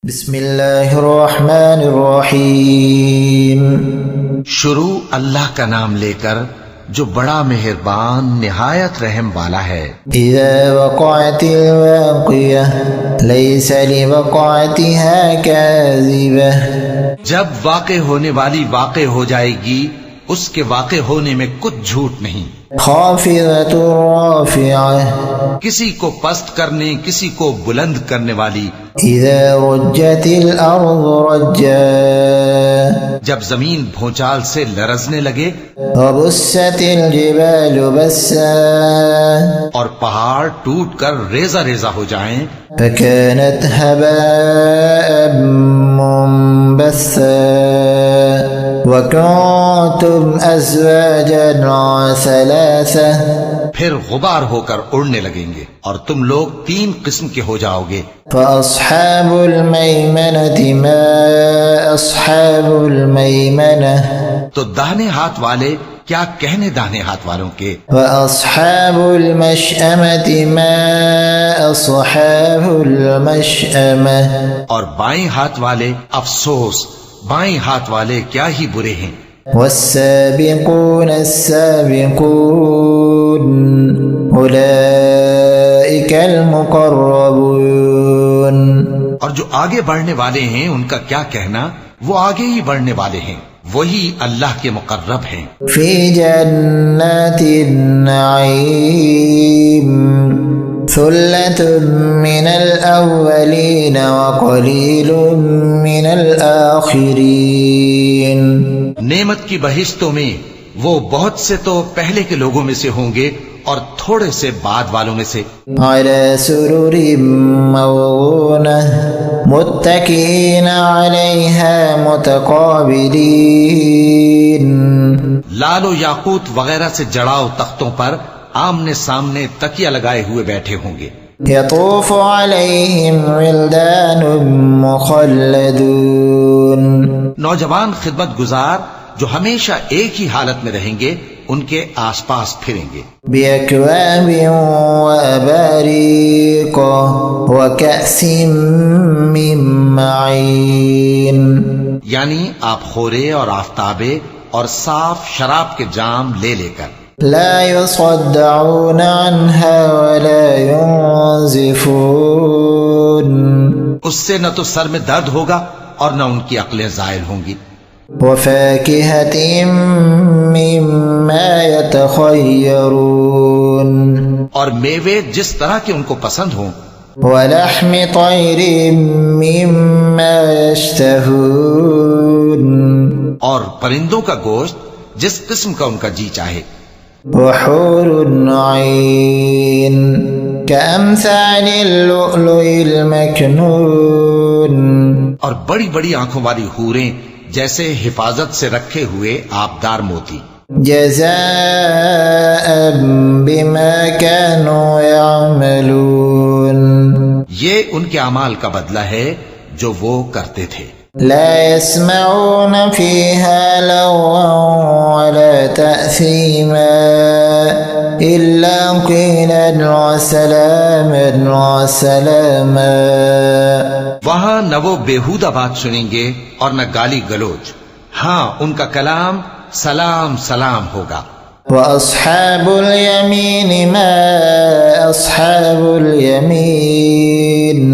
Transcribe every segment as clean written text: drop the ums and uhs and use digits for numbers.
بسم اللہ الرحمن الرحیم۔ شروع اللہ کا نام لے کر جو بڑا مہربان نہایت رحم والا ہے۔ اذا وقعت الواقعہ لیس لوقعتها کاذبہ۔ جب واقع ہونے والی واقع ہو جائے گی اس کے واقع ہونے میں کچھ جھوٹ نہیں۔ خافضۃ رافعہ۔ کسی کو پست کرنے کسی کو بلند کرنے والی۔ اذا رجت الارض رجا۔ جب زمین بھونچال سے لرزنے لگے۔ وبست الجبال بسا۔ اور پہاڑ ٹوٹ کر ریزہ ریزہ ہو جائیں۔ فكانت هباء منبثا وكنتم أزواجا ثلاثة۔ پھر غبار ہو کر اڑنے لگیں گے اور تم لوگ 3 قسم کے ہو جاؤ گے۔ فأصحاب الميمنة ما أصحاب الميمنة۔ تو داہنے ہاتھ والے کیا کہنے داہنے ہاتھ والوں کے۔ وأصحاب المشأمة ما أصحاب المشأمة۔ اور بائیں ہاتھ والے افسوس بائیں ہاتھ والے کیا ہی برے ہیں۔ والسابقون السابقون أولئك المقربون۔ اور جو آگے بڑھنے والے ہیں ان کا کیا کہنا، وہ آگے ہی بڑھنے والے ہیں، وہی اللہ کے مقرب ہیں۔ في جنات النعيم ثلة من الأولين وقليل من الآخرين۔ نعمت کی بہشتوں میں وہ بہت سے تو پہلے کے لوگوں میں سے ہوں گے اور تھوڑے سے بعد والوں میں سے۔ على سرر موضونة متكئين عليها متقابلين۔ لال و یاقوت وغیرہ سے جڑاؤ تختوں پر آمنے سامنے تکیہ لگائے ہوئے بیٹھے ہوں گے۔ يطوف عليهم ولدان مخلدون۔ نوجوان خدمت گزار جو ہمیشہ ایک ہی حالت میں رہیں گے ان کے آس پاس پھریں گے۔ بأكواب وأباريق وكأس من معين۔ یعنی آپ خورے اور آفتابے اور صاف شراب کے جام لے لے کر۔ لا يصدعون عنها ولا ينزفون۔ اس سے نہ تو سر میں درد ہوگا اور نہ ان کی عقلیں زائل ہوں گی۔ وفاكهة مما يتخيرون۔ اور میوے جس طرح کے ان کو پسند ہوں۔ ولحم طير مما يشتهون۔ اور پرندوں کا گوشت جس قسم کا ان کا جی چاہے۔ وحور عين كأمثال اللؤلؤ المكنون۔ اور بڑی بڑی آنکھوں والی حوریں جیسے حفاظت سے رکھے ہوئے آبدار موتی۔ جزاء بما كانوا يعملون۔ یہ ان کے اعمال کا بدلہ ہے جو وہ کرتے تھے۔ لا يسمعون فيها لغوا ولا تأثيما إلا قيلا وسلاما وسلاما۔ وہاں نہ وہ بیہودہ بات سنیں گے اور نہ گالی گلوچ، ہاں ان کا کلام سلام سلام ہوگا۔ وأصحاب اليمين ما أصحاب اليمين۔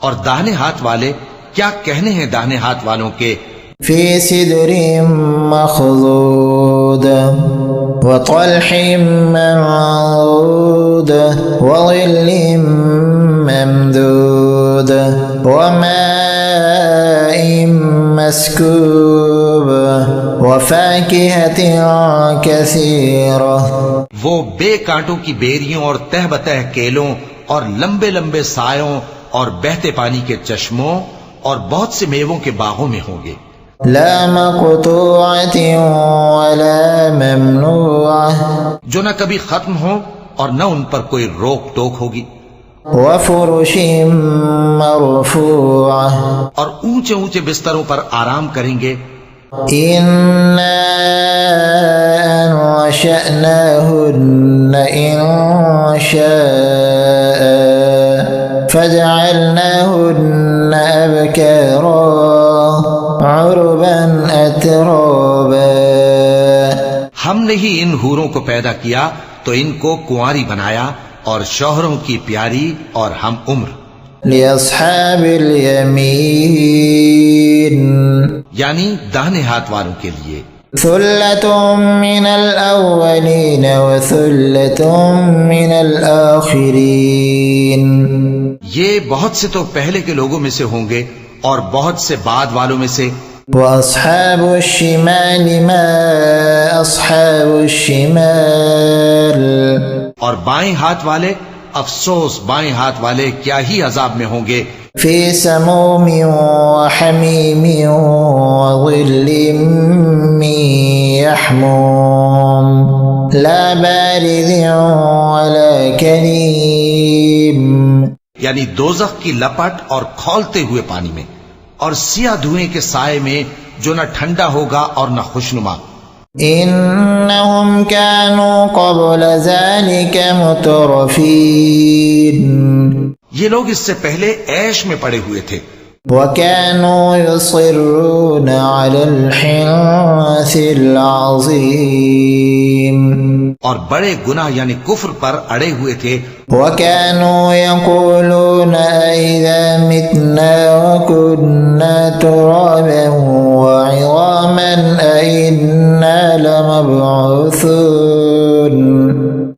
اور داہنے ہاتھ والے کیا کہنے ہیں داہنے ہاتھ والوں کے۔ في سدر مخضود وطلح منضود وظل ممدود وماء مسكوب وفاكهة كثيرة۔ وہ بے کانٹوں کی بیریوں اور تہ بتہ کیلوں اور لمبے لمبے سایوں اور بہتے پانی کے چشموں اور بہت سے میووں کے باغوں میں ہوں گے۔ لا مقطوعة ولا ممنوعة۔ جو نہ کبھی ختم ہو اور نہ ان پر کوئی روک ٹوک ہوگی۔ وفرش مرفوعة۔ اور اونچے اونچے بستروں پر آرام کریں گے۔ إنا أنشأناهن إنشاء فجعلناهن أبكارا عربا أترابا. ہم نے ہی ان حوروں کو پیدا کیا تو ان کو کنواری بنایا اور شوہروں کی پیاری اور ہم عمر. لأصحاب اليمين یعنی داہنے ہاتھ والوں کے لیے. ثلة من الأولين وثلة من الآخرين. یہ بہت سے تو پہلے کے لوگوں میں سے ہوں گے اور بہت سے بعد والوں میں سے. وأصحاب الشمال ما أصحاب الشمال. اور بائیں ہاتھ والے، افسوس بائیں ہاتھ والے کیا ہی عذاب میں ہوں گے. في سموم وحميم وظل من يحموم لا بارد ولا كريم. یعنی دوزخ کی لپٹ اور کھولتے ہوئے پانی میں اور سیاہ دھوئیں کے سائے میں جو نہ ٹھنڈا ہوگا اور نہ خوشنما. إنهم كانوا قبل ذلك مترفين. یہ لوگ اس سے پہلے عیش میں پڑے ہوئے تھے. وكانوا يصرون على الحنث العظيم. اور بڑے گناہ یعنی کفر پر اڑے ہوئے تھے. وكانوا يقولون أئذا متنا وكنا ترابا وعظاما أئنا لمبعوثون.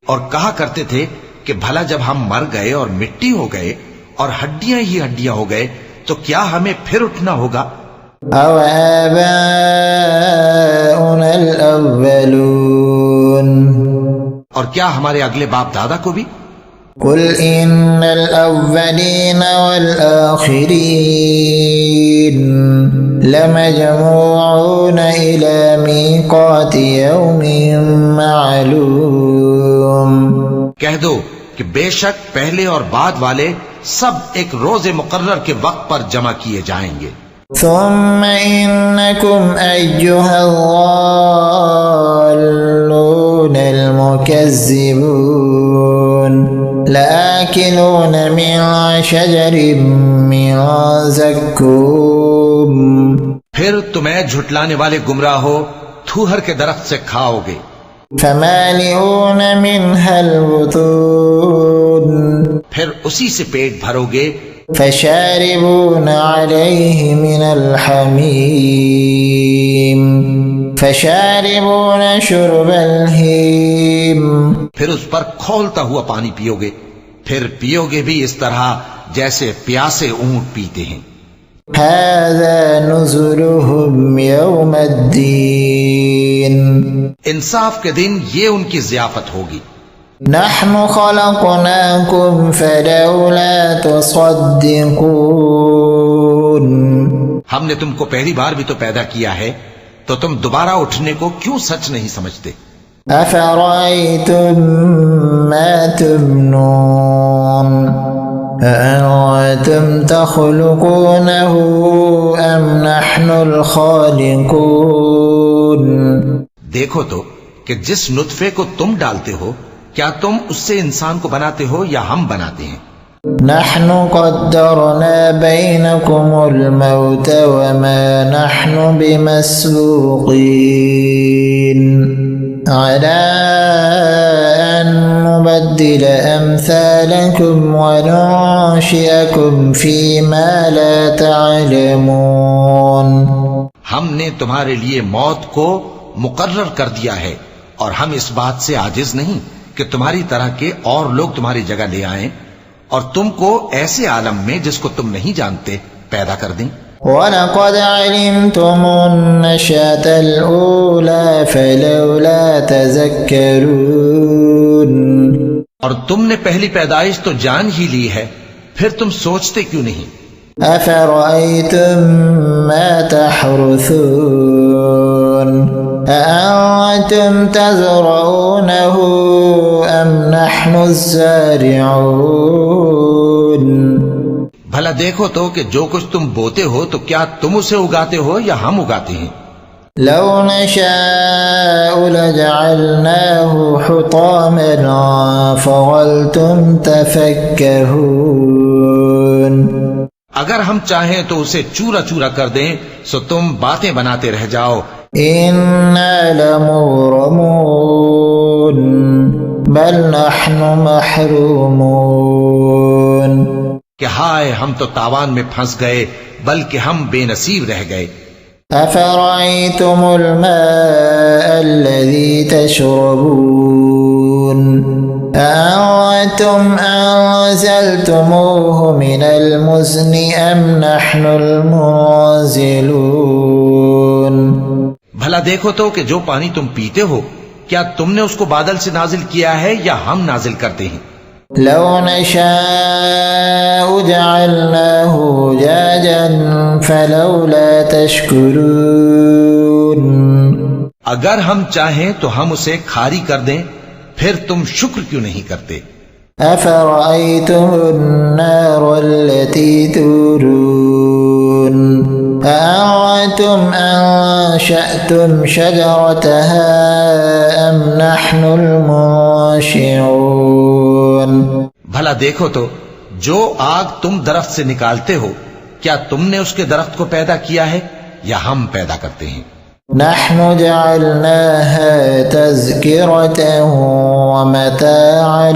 اور کہا کرتے تھے کہ بھلا جب ہم مر گئے اور مٹی ہو گئے اور ہڈیاں ہی ہڈیاں ہو گئے تو کیا ہمیں پھر اٹھنا ہوگا؟ أو آباؤنا الأولون. اور کیا ہمارے اگلے باپ دادا کو بھی؟ قل إن الأولين والآخرين لمجموعون إلى ميقات يوم معلوم. کہہ دو کہ بے شک پہلے اور بعد والے سب ایک روز مقرر کے وقت پر جمع کیے جائیں گے. ثم إنكم أيها الضالون المكذبون لآكلون من شجر من زقوم. پھر تمہیں جھٹلانے والے گمراہ ہو تھوہر کے درخت سے کھاؤ گے. فمالئون منها البطون. پھر اسی سے پیٹ بھرو گے. فشاربون عليه من الحميم فشاربون شرب الهيم. پھر اس پر کھولتا ہوا پانی پیو گے. پھر پیو گے بھی اس طرح جیسے پیاسے اونٹ پیتے ہیں. هذا نزلهم يوم الدين. انصاف کے دن یہ ان کی ضیافت ہوگی. نحن خلقناكم فلولا تصدقون. ہم نے تم کو پہلی بار بھی تو پیدا کیا ہے تو تم دوبارہ اٹھنے کو کیوں سچ نہیں سمجھتے؟ أفرأيتم ما تمنون أأنتم تخلقونه أم نحن الخالقون. دیکھو تو کہ جس نطفے کو تم ڈالتے ہو کیا تم اس سے انسان کو بناتے ہو یا ہم بناتے ہیں؟ نحن قدرنا بينكم الموت وما نحن بمسبوقين على أن نبدل أمثالكم وننشئكم فيما لا تعلمون. ہم نے تمہارے لیے موت کو مقرر کر دیا ہے اور ہم اس بات سے عاجز نہیں کہ تمہاری طرح کے اور لوگ تمہاری جگہ لے آئیں اور تم کو ایسے عالم میں جس کو تم نہیں جانتے پیدا کر دیں. وَلَقَدْ عَلِمْتُمُ النَّشْأَةَ الْأُولَى فَلَوْلَا تَذَكَّرُونَ. اور تم نے پہلی پیدائش تو جان ہی لی ہے پھر تم سوچتے کیوں نہیں؟ أَفَرَأَيْتُم مَّا تَحْرُثُونَ أَأَنتُمْ تَزْرَعُونَهُ أَمْ نَحْنُ الزَّارِعُونَ. بھلا دیکھو تو کہ جو کچھ تم بوتے ہو تو کیا تم اسے اگاتے ہو یا ہم اگاتے ہیں؟ لو نشاء لجعلناه حطاما فظلتم تفكهون. اگر ہم چاہیں تو اسے چورا چورا کر دیں سو تم باتیں بناتے رہ جاؤ. إنا لمغرمون بل نحن محرومون. کہ ہائے ہم تو تاوان میں پھنس گئے بلکہ ہم بے نصیب رہ گئے. أفرأيتم الماء الذي تشربون أأنتم أنزلتموه من المزن أم نحن المنزلون. بھلا دیکھو تو کہ جو پانی تم پیتے ہو کیا تم نے اس کو بادل سے نازل کیا ہے یا ہم نازل کرتے ہیں؟ لو نشاء جعلناه أجاجا فلولا تشكرون. اگر ہم چاہیں تو ہم اسے کھاری کر دیں پھر تم شکر کیوں نہیں کرتے؟ أفرأيتم النار التي تورون أأنتم أنشأتم شجرتها أم نحن المنشئون. بھلا دیکھو تو جو آگ تم درخت سے نکالتے ہو کیا تم نے اس کے درخت کو پیدا کیا ہے یا ہم پیدا کرتے ہیں؟ نحن جعلناها تذكرة ومتاعا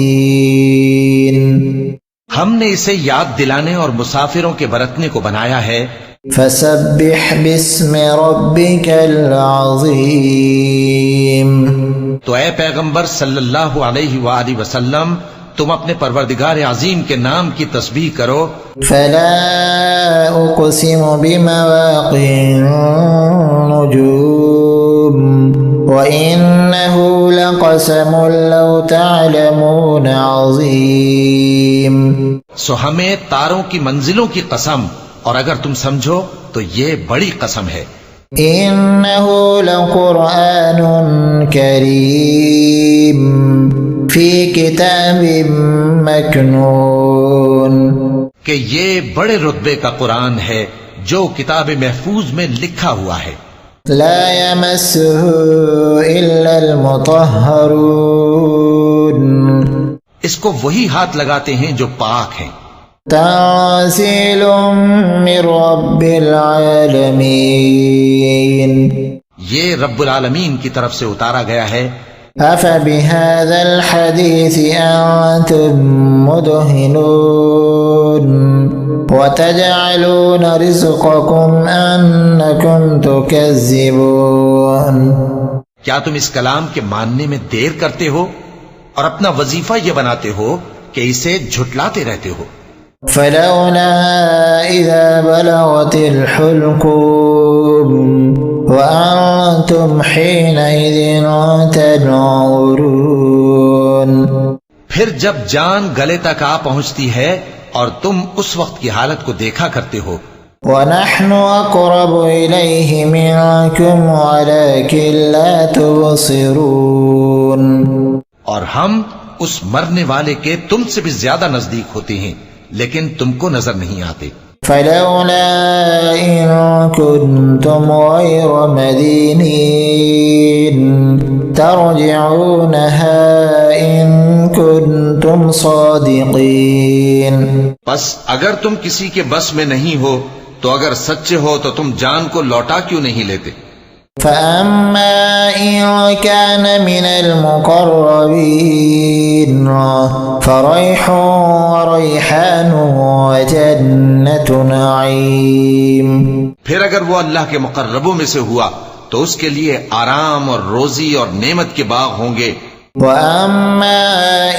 للمقوين. ہم نے اسے یاد دلانے اور مسافروں کے برتنے کو بنایا ہے. فسبح باسم ربك العظيم. تو اے پیغمبر صلی اللہ علیہ وآلہ وسلم تم اپنے پروردگار عظیم کے نام کی تسبیح کرو. فلا أقسم بمواقع النجوم وإنه لقسم لو تعلمون عظيم. سو ہمیں تاروں کی منزلوں کی قسم اور اگر تم سمجھو تو یہ بڑی قسم ہے. إنه لقرآن كريم في كتاب مكنون. کہ یہ بڑے رتبے کا قرآن ہے جو کتاب محفوظ میں لکھا ہوا ہے. لا يمسه إلا المطهرون. اس کو وہی ہاتھ لگاتے ہیں جو پاک ہیں. تنزيل من رب العالمين. یہ رب العالمین کی طرف سے اتارا گیا ہے. أفبهذا الحديث أنتم مدهنون وتجعلون رزقكم أنكم تكذبون. کیا تم اس کلام کے ماننے میں دیر کرتے ہو اور اپنا وظیفہ یہ بناتے ہو کہ اسے جھٹلاتے رہتے ہو؟ فلولا إذا بلغت الحلقوم وأنتم حينئذ تنظرون. پھر جب جان گلے تک آ پہنچتی ہے اور تم اس وقت کی حالت کو دیکھا کرتے ہو. ونحن أقرب إليه منكم ولكن لا تبصرون. اور ہم اس مرنے والے کے تم سے بھی زیادہ نزدیک ہوتے ہیں لیکن تم کو نظر نہیں آتے. فلولا إن كنتم غير مدينين ترجعونها إن كنتم صادقين. بس اگر تم کسی کے بس میں نہیں ہو تو اگر سچے ہو تو تم جان کو لوٹا کیوں نہیں لیتے؟ فأما إن كان من المقربين فريح وريحان وجنة نعيم. پھر اگر وہ اللہ کے مقربوں میں سے ہوا تو اس کے لیے آرام اور روزی اور نعمت کے باغ ہوں گے. وأما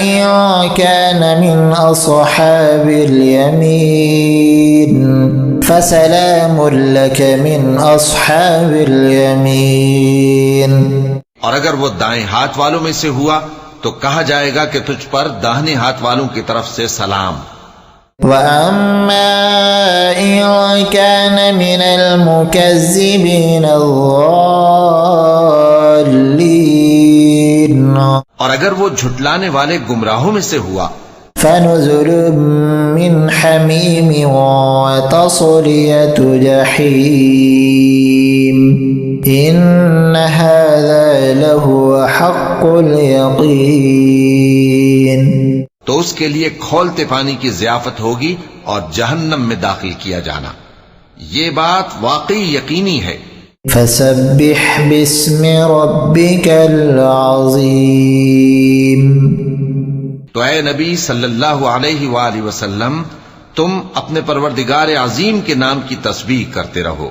إن كان من أصحاب اليمين فسلام لك من أصحاب اليمين. اور اگر وہ دائیں ہاتھ والوں میں سے ہوا تو کہا جائے گا کہ تجھ پر داہنے ہاتھ والوں کی طرف سے سلام. وأما إن كان من المكذبين الضالين اور اگر وہ جھٹلانے والے گمراہوں میں سے ہوا فنزل من حميم وتصلية جحيم إن هذا لهو حق اليقين. تو اس کے لیے کھولتے پانی کی ضیافت ہوگی اور جہنم میں داخل کیا جانا. یہ بات واقعی یقینی ہے. فسبح باسم ربك العظیم. تو اے نبی صلی اللہ علیہ وآلہ وسلم، تم اپنے پروردگار عظیم کے نام کی تسبیح کرتے رہو.